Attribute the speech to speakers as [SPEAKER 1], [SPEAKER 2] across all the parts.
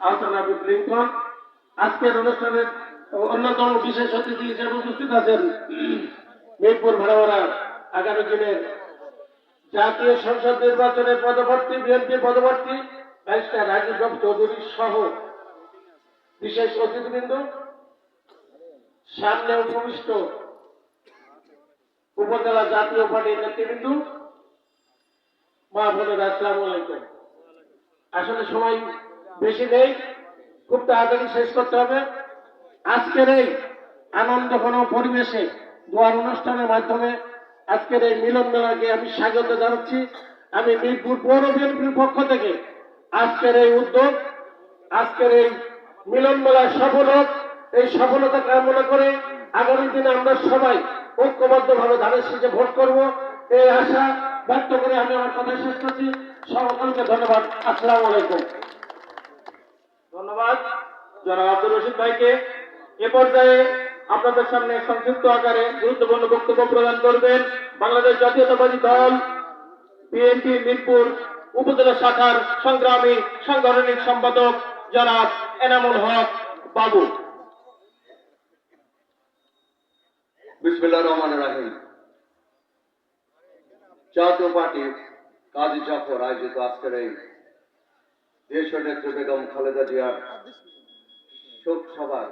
[SPEAKER 1] আলোচনা লিঙ্কন আজকের অনুষ্ঠানের অন্যতম বিশেষ অতিথি হিসেবে উপস্থিত আছেন মিরপুর ভাড়াওয়ারা আগামী দিনের জাতীয় সংসদ নির্বাচনের পদপ্রার্থী বিএনপি পদপ্রার্থী ব্যারিস্টার রাজীব চৌধুরী সহ বিশেষ অতিথিবৃন্দ, সামনে উপবিষ্ট উপজেলা জাতীয় পার্টির নেতৃবৃন্দ, মা বোনেরা, আসসালামু আলাইকুম। আসলে সময় বেশি নেই, খুব তাড়াতাড়ি শেষ করতে হবে। আজকের এই আনন্দঘন পরিবেশে দোয়ার অনুষ্ঠানের মাধ্যমে আজকের এই মিলন মেলাকে আমি স্বাগত জানাচ্ছি। আমি মিরপুর পৌর বিএনপির পক্ষ থেকে আজকের এই উদ্যোগ, আজকের এই মিলন মেলা সফল হোক, এই সফলতা কামনা করে আগামী দিনে আমরা সবাই ঐক্যবদ্ধভাবে ধানের শীষে ভোট করব, এই আশা ব্যক্ত করে আমি আমার কথা শেষ করছি। সকলকে ধন্যবাদ। আসসালামু আলাইকুম।
[SPEAKER 2] ধন্যবাদ জনাব আব্দুর রশিদ ভাইকে। এ পর্যায়ে আপনাদের সামনে সংক্ষিপ্ত আকারে গুরুত্বপূর্ণ বক্তব্য প্রদান করবেন বাংলাদেশ জাতীয়তাবাদী দল বিএনপি মিরপুর উপজেলা শাখার সংগ্রামী সাংগঠনিক সম্পাদক জনাব এনামুল হক বাবু।
[SPEAKER 3] বিসমিল্লাহির রহমানির রহিম। জাতীয় পার্টির কাজী জাফর আয়োজিত আজকের এই দেশীয় নেত্রী বেগম খালেদা জিয়ার শোক সভার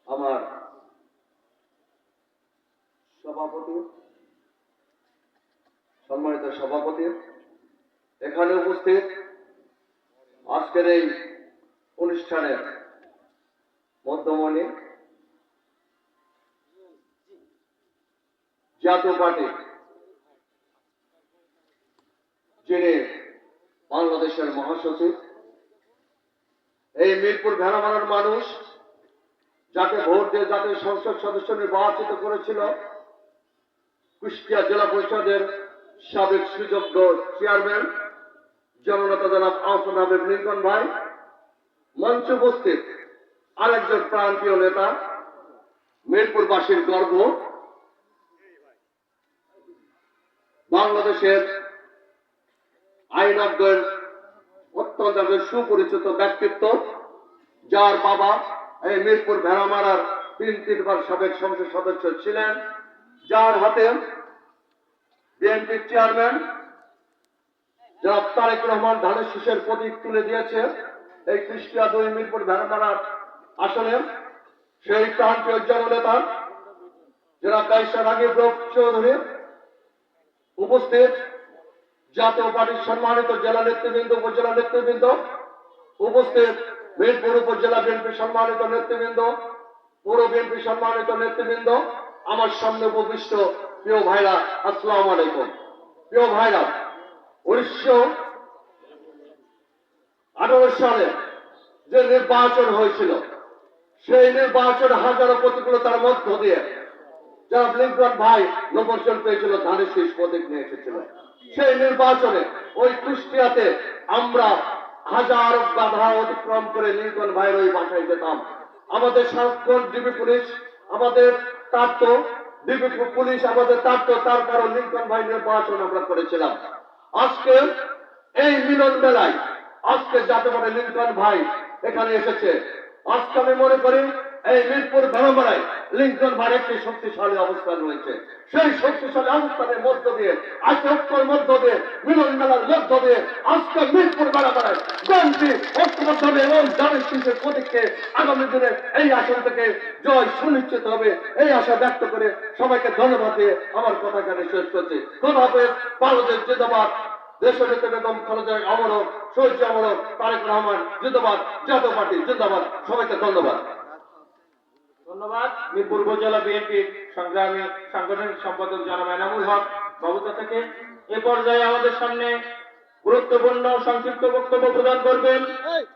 [SPEAKER 3] আমার সভাপতি, সম্মানিত সভাপতি, এখানে উপস্থিত আজকের এই অনুষ্ঠানের মধ্যমণি, জাতীয় পার্টি যিনি বাংলাদেশের মহাসচিব, এই মিরপুর ভেড়ামারার মানুষ যাকে ভোট দিয়ে জাতীয় সংসদ সদস্য নির্বাচিত করেছিল, কুষ্টিয়া জেলা পরিষদের সাবেক সুযোগ্য চেয়ারম্যান জননেতা জনাব আহসান হাবিব লিঙ্কন ভাই, মঞ্চ উপস্থিত আরেকজন প্রান্তীয় নেতা, মিরপুরবাসীর গর্ব, বাংলাদেশের আইনজ্ঞের অত্যন্ত সুপরিচিত ব্যক্তিত্ব, যার বাবা এই মিরপুর ভেড়ামারার তিনবার সাবেক সংসদ সদস্য ছিলেন, যার হাতে বিএনপির চেয়ারম্যান জনাব তারেক রহমান ধানের শীষের প্রতীক তুলে দিয়েছে এই কুষ্টিয়া ২ মিরপুর ভেড়ামারার আসনে, সেই প্রান্তীয় জননেতা জনাব ব্যারিস্টার রাজীব চৌধুরী উপস্থিত, জাতীয় পার্টির সম্মানিত জেলা নেতৃবৃন্দ, উপজেলা নেতৃবৃন্দ উপস্থিত, মিরপুর উপজেলা বিএনপি সম্মানিত নেতৃবৃন্দ, পৌর বিএনপি সম্মানিত নেতৃবৃন্দ, আমার সামনে উপবিষ্ট প্রিয় ভাইরা, আসসালামু আলাইকুম। প্রিয় ভাইরা, 1918 সালে যে নির্বাচন হয়েছিল, সেই নির্বাচন হাজারো প্রতিকূলতার মধ্য দিয়ে জনাব লিঙ্কন ভাই নবর্জন পেয়েছিল, ধানের শীষ প্রতীক নিয়ে এসেছিল। সেই নির্বাচনে ওই কুষ্টিয়াতে আমরা হাজার বাধা অতিক্রম করে লিঙ্কন ভাইয়ের ওই বাসায় যেতাম। আমাদের সারাক্ষণ ডিবি পুলিশ আমাদের তাড়ত, ডিবি পুলিশ আমাদের তাড়ত, তার কারণ লিঙ্কন ভাই নির্বাচন আমরা করেছিলাম। আজকে এই মিলন মেলায় আজকে যাতে পারে লিঙ্কন ভাই এখানে এসেছে, আজকে আমি মনে করি এই মিরপুর ভেড়ামারায় লিঙ্কন ভাইয়ের একটি শক্তিশালী অবস্থান রয়েছে। সেই শক্তিশালী অবস্থানের মধ্য দিয়ে, আজকে ঐক্যের মধ্য দিয়ে, মিলন মেলার মধ্য দিয়ে আজকে মিরপুর ভেড়ামারায় বিএনপি ঐক্যবদ্ধ হবে এবং ধানের শীষের প্রতীককে আগামী দিনে এই আসন থেকে জয় সুনিশ্চিত হবে, এই আশা ব্যক্ত করে সবাইকে ধন্যবাদ দিয়ে আমার কথা এখানে শেষ করছি। কথা হবে বাংলাদেশ জিন্দাবাদ, দেশনেত্রী বেগম খালেদা অমর, শহীদ অমর, তারেক রহমান জিন্দাবাদ, জাতীয় পার্টি জিন্দাবাদ। সবাইকে ধন্যবাদ।
[SPEAKER 2] ধন্যবাদ মিরপুর উপজেলা বিএনপির সংগ্রামী সাংগঠনিক সম্পাদক জনাব এনামুল হক বাবুতা থেকে। এ পর্যায়ে আমাদের সামনে গুরুত্বপূর্ণ সংক্ষিপ্ত বক্তব্য প্রদান করবেন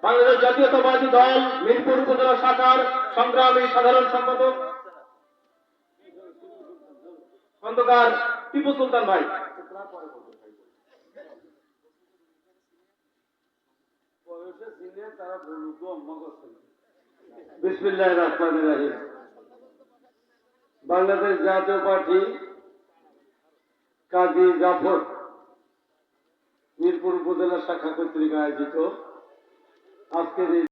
[SPEAKER 2] বাংলাদেশ জাতীয়তাবাদী দল মিরপুর উপজেলা শাখার সংগ্রামী সাধারণ সম্পাদক খন্দকার টিপু সুলতান ভাই।
[SPEAKER 1] বিসমিল্লাহির রহমানির রহিম। বাংলাদেশ জাতীয় পার্টি কাজী জাফর মিরপুর উপজেলা শাখা কর্তৃক আয়োজিত
[SPEAKER 3] আজকের এই